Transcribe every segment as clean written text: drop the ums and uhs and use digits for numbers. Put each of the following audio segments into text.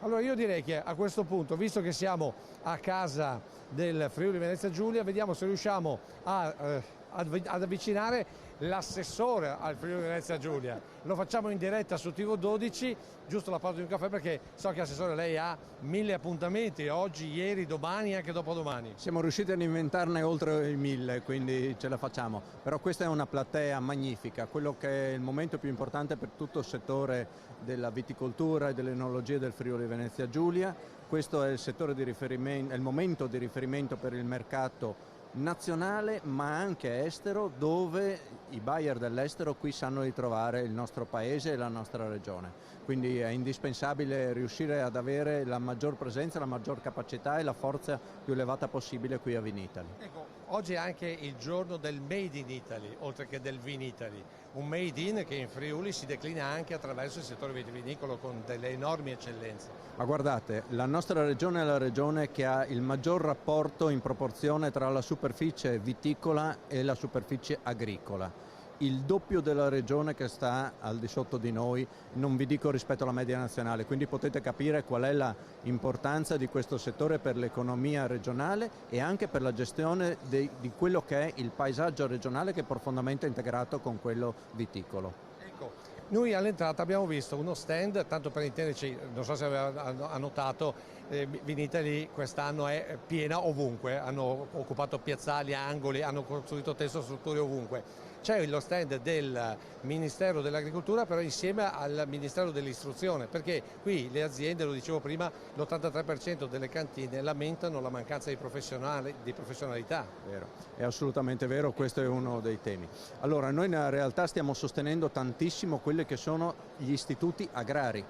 Allora io direi che a questo punto, visto che siamo a casa del Friuli Venezia Giulia, vediamo se riusciamo ad avvicinare l'assessore al Friuli Venezia Giulia. Lo facciamo in diretta su TV12, giusto la pausa di un caffè, perché so che assessore lei ha 1000 appuntamenti, oggi, ieri, domani e anche dopodomani. Siamo riusciti ad inventarne oltre i 1000, quindi ce la facciamo. Però questa è una platea magnifica, quello che è il momento più importante per tutto il settore della viticoltura e dell'enologia del Friuli Venezia Giulia. Questo è il settore di riferimento, è il momento di riferimento per il mercato nazionale ma anche estero, dove i buyer dell'estero qui sanno di trovare il nostro paese e la nostra regione, quindi è indispensabile riuscire ad avere la maggior presenza, la maggior capacità e la forza più elevata possibile qui a Vinitaly. Ecco, oggi è anche il giorno del Made in Italy, oltre che del Vinitaly, un Made in che in Friuli si declina anche attraverso il settore vitivinicolo con delle enormi eccellenze. Ma guardate, la nostra regione è la regione che ha il maggior rapporto in proporzione tra la superficie viticola e la superficie agricola. Il doppio della regione che sta al di sotto di noi, non vi dico rispetto alla media nazionale, quindi potete capire qual è l'importanza di questo settore per l'economia regionale e anche per la gestione di quello che è il paesaggio regionale, che è profondamente integrato con quello viticolo. Ecco, noi all'entrata abbiamo visto uno stand, tanto per intenderci, non so se aveva notato, Vinitaly quest'anno è piena ovunque, hanno occupato piazzali, angoli, hanno costruito strutture ovunque. C'è lo stand del Ministero dell'Agricoltura però insieme al Ministero dell'Istruzione, perché qui le aziende, lo dicevo prima, l'83% delle cantine lamentano la mancanza di professionalità. Vero. È assolutamente vero, questo è uno dei temi. Allora, noi nella realtà stiamo sostenendo tantissimo quelli che sono gli istituti agrari,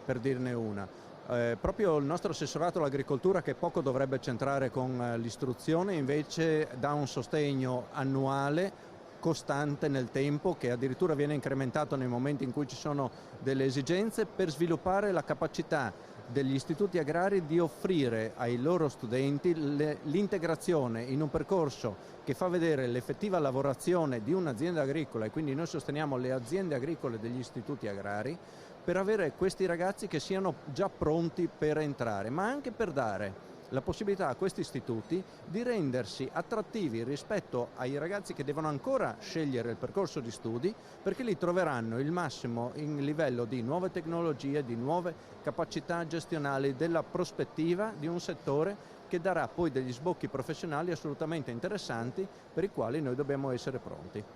per dirne una. Proprio il nostro assessorato all'agricoltura, che poco dovrebbe centrare con l'istruzione, invece dà un sostegno annuale costante nel tempo, che addirittura viene incrementato nei momenti in cui ci sono delle esigenze, per sviluppare la capacità degli istituti agrari di offrire ai loro studenti l'integrazione in un percorso che fa vedere l'effettiva lavorazione di un'azienda agricola, e quindi noi sosteniamo le aziende agricole degli istituti agrari, per avere questi ragazzi che siano già pronti per entrare, ma anche per dare la possibilità a questi istituti di rendersi attrattivi rispetto ai ragazzi che devono ancora scegliere il percorso di studi, perché lì troveranno il massimo in livello di nuove tecnologie, di nuove capacità gestionali, della prospettiva di un settore che darà poi degli sbocchi professionali assolutamente interessanti, per i quali noi dobbiamo essere pronti.